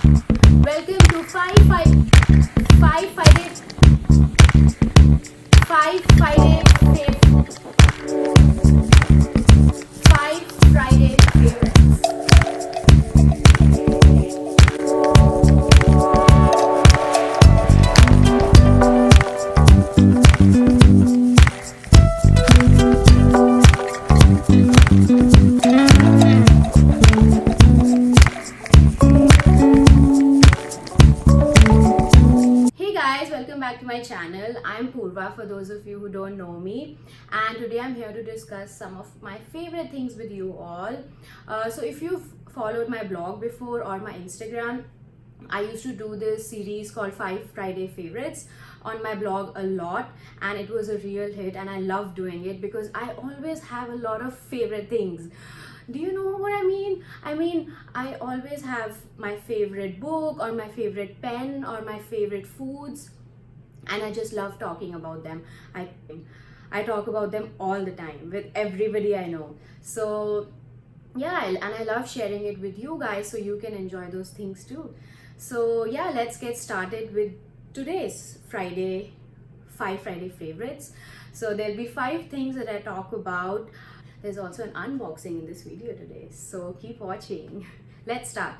Welcome to five Friday favorites. Hey guys, welcome back to my channel. I'm Purva for those of you who don't know me, and today I'm here to discuss some of my favorite things with you all. So if you've followed my blog before or my Instagram, I used to do this series called 5 Friday Favorites on my blog a lot, and it was a real hit, and I love doing it because I always have a lot of favorite things. Do you know what I mean? I always have my favorite book or my favorite pen or my favorite foods, and I just love talking about them. I talk about them all the time with everybody I know. So yeah, and I love sharing it with you guys so you can enjoy those things too. So yeah, let's get started with today's Friday 5 Friday favorites. So there'll be 5 things that I talk about. There's also an unboxing in this video today, so keep watching. Let's start.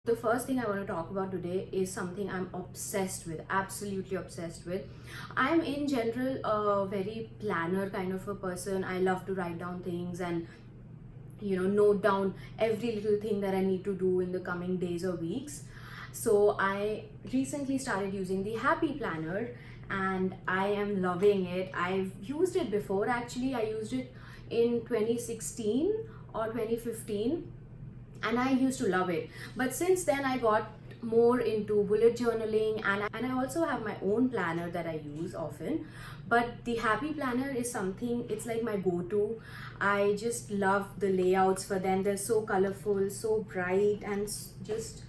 The first thing I want to talk about today is something I'm obsessed with, absolutely obsessed with. I'm in general a very planner kind of a person. I love to write down things and note down every little thing that I need to do in the coming days or weeks. So I recently started using the Happy Planner and I am loving it. I've used it before, actually. I used it in 2016 or 2015 and I used to love it. But since then I got more into bullet journaling, and I also have my own planner that I use often. But the Happy Planner is something, it's like my go-to. I just love the layouts for them. They're so colorful, so bright, and just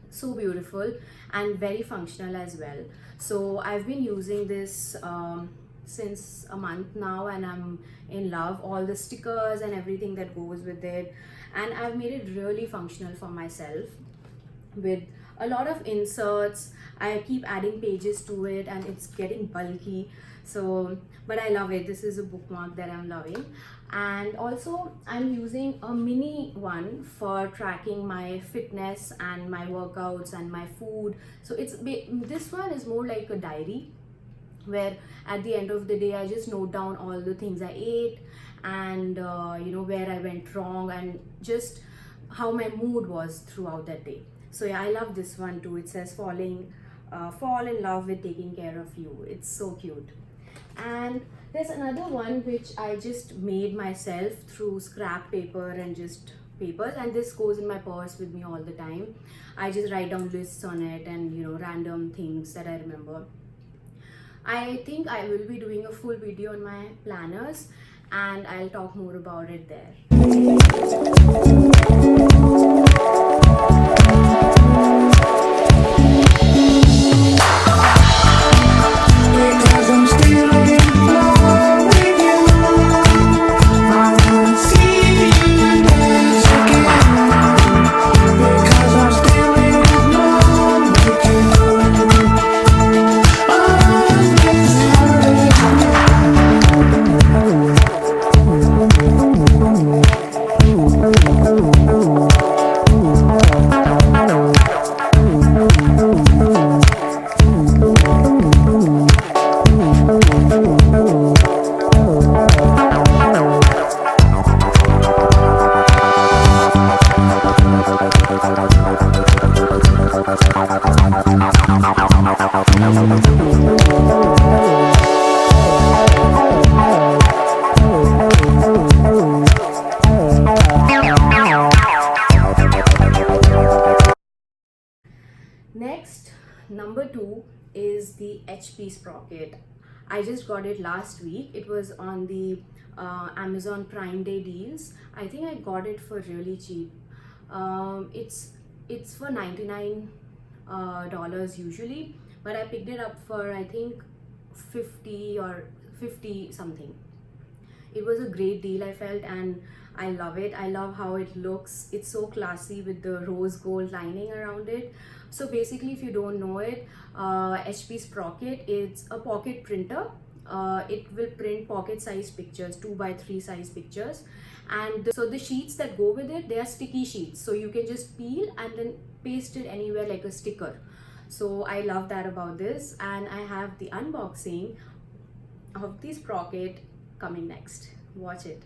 so beautiful and very functional as well. So I've been using this since a month now, and I'm in love. All the stickers and everything that goes with it, and I've made it really functional for myself with a lot of inserts. I keep adding pages to it and it's getting bulky, so but I love it. This is a bookmark that I'm loving, and also I'm using a mini one for tracking my fitness and my workouts and my food. So this one is more like a diary where at the end of the day I just note down all the things I ate and where I went wrong and just how my mood was throughout that day. So yeah, I love this one too. It says fall in love with taking care of you. It's so cute. And there's another one which I just made myself through scrap paper and just papers, and this goes in my purse with me all the time. I just write down lists on it and random things that I remember. I think I will be doing a full video on my planners and I'll talk more about it there. Next, number 2 is the HP Sprocket. I just got it last week. It was on the Amazon Prime Day deals. I think I got it for really cheap. It's for $99 usually, but I picked it up for I think 50 or 50 something. It was a great deal, I felt, and I love it. I love how it looks. It's so classy with the rose gold lining around it. So basically, if you don't know it, HP Sprocket, it's a pocket printer. It will print pocket size pictures, 2 by 3 size pictures, and so the sheets that go with it, they are sticky sheets, so you can just peel and then paste it anywhere like a sticker. So I love that about this, and I have the unboxing of the Sprocket coming next. Watch it.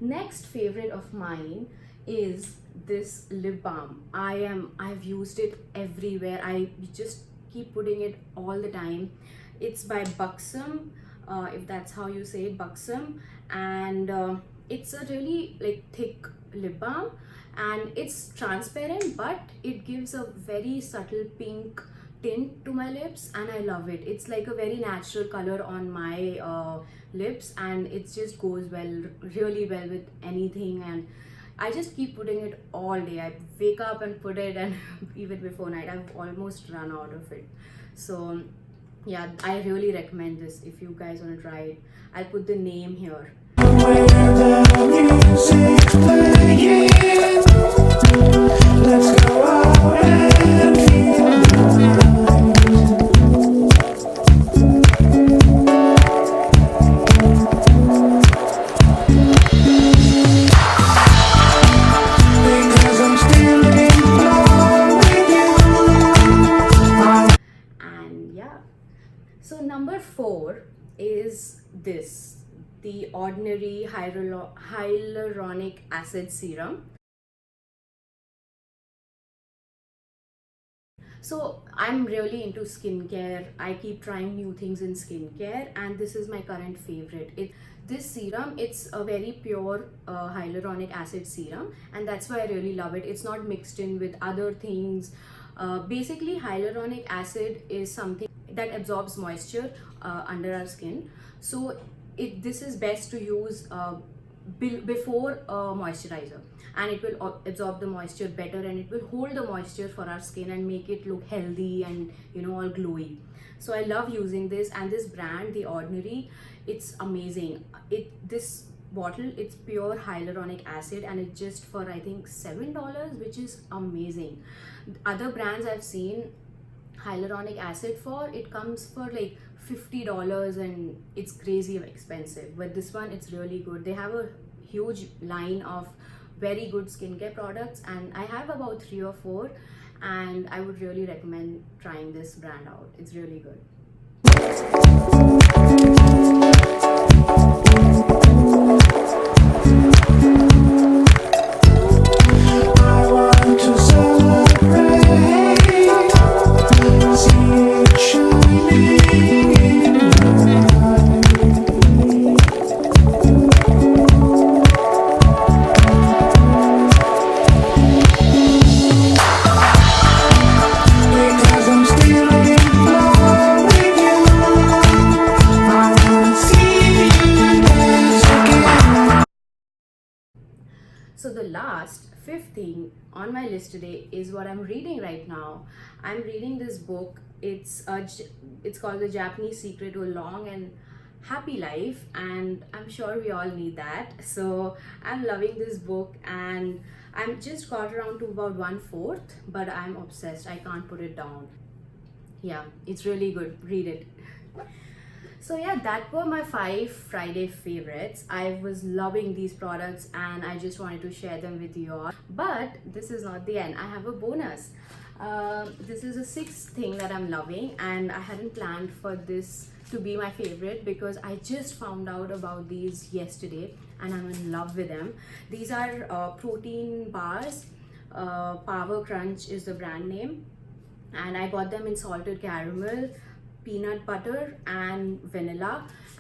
Next favorite of mine is this lip balm. I've used it everywhere. I just keep putting it all the time. It's by Buxom, if that's how you say it, Buxom, and it's a really like thick lip balm, and it's transparent, but it gives a very subtle pink tint to my lips, and I love it. It's like a very natural color on my lips, and it just goes really well with anything, and I just keep putting it all day. I wake up and put it, and even before night I've almost run out of it. So yeah, I really recommend this if you guys want to try it. I'll put the name here. Let's go out and feel So number 4 is this, the Ordinary Hyaluronic Acid Serum. So I'm really into skincare. I keep trying new things in skincare, and this is my current favorite. This serum, it's a very pure hyaluronic acid serum, and that's why I really love it. It's not mixed in with other things. Basically, hyaluronic acid is something that absorbs moisture under our skin. So this is best to use before moisturizer, and it will absorb the moisture better, and it will hold the moisture for our skin and make it look healthy and all glowy. So I love using this, and this brand, The Ordinary, it's amazing. This bottle, it's pure hyaluronic acid, and it's just for I think $7, which is amazing. Other brands I've seen hyaluronic acid for, it comes for like $50, and it's crazy expensive, but this one, it's really good. They have a huge line of very good skincare products, and I have about 3 or 4, and I would really recommend trying this brand out. It's really good. on my list today is what I'm reading right now. I'm reading this book. It's called The Japanese Secret to a Long and Happy Life, and I'm sure we all need that. So I'm loving this book, and I'm just got around to about 1/4, but I'm obsessed. I can't put it down. Yeah, it's really good. Read it. So yeah, that were my 5 Friday favorites. I was loving these products and I just wanted to share them with you all. But this is not the end. I have a bonus. This is a 6th thing that I'm loving, and I hadn't planned for this to be my favorite because I just found out about these yesterday and I'm in love with them. These are protein bars. Power Crunch is the brand name, and I got them in salted caramel, peanut butter and vanilla,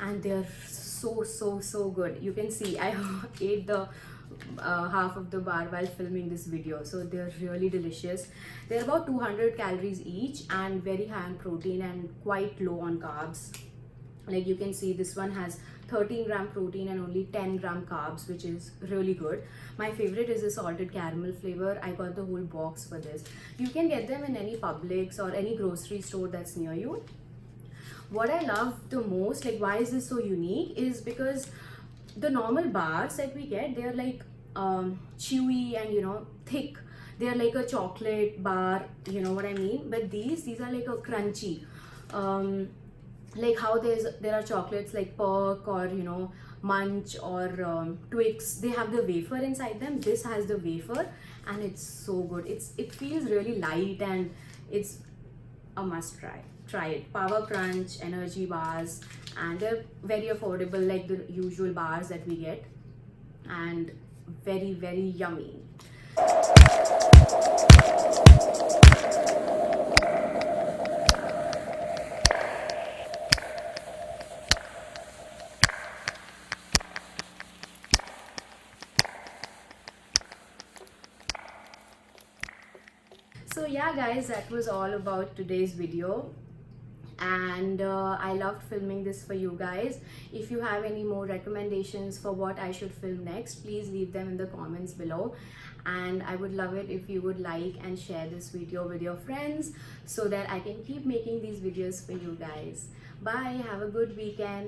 and they're so good. You can see I ate the half of the bar while filming this video, so they're really delicious. They're about 200 calories each and very high on protein and quite low on carbs. Like you can see, this one has 13-gram protein and only 10-gram carbs, which is really good. My favorite is the salted caramel flavor. I got the whole box for this. You can get them in any Publix or any grocery store that's near you. What I love the most, like why is this so unique, is because the normal bars that we get, they're like chewy and thick. They're like a chocolate bar, you know what I mean? But these are like a crunchy. Like how there are chocolates like Perk or Munch or Twix. They have the wafer inside them. This has the wafer, and it's so good. It feels really light and it's a must try. Try it. Power Crunch energy bars, and they're very affordable like the usual bars that we get, and very yummy. So yeah guys, that was all about today's video, and I loved filming this for you guys. If you have any more recommendations for what I should film next, please leave them in the comments below, and I would love it if you would like and share this video with your friends so that I can keep making these videos for you guys. Bye, have a good weekend.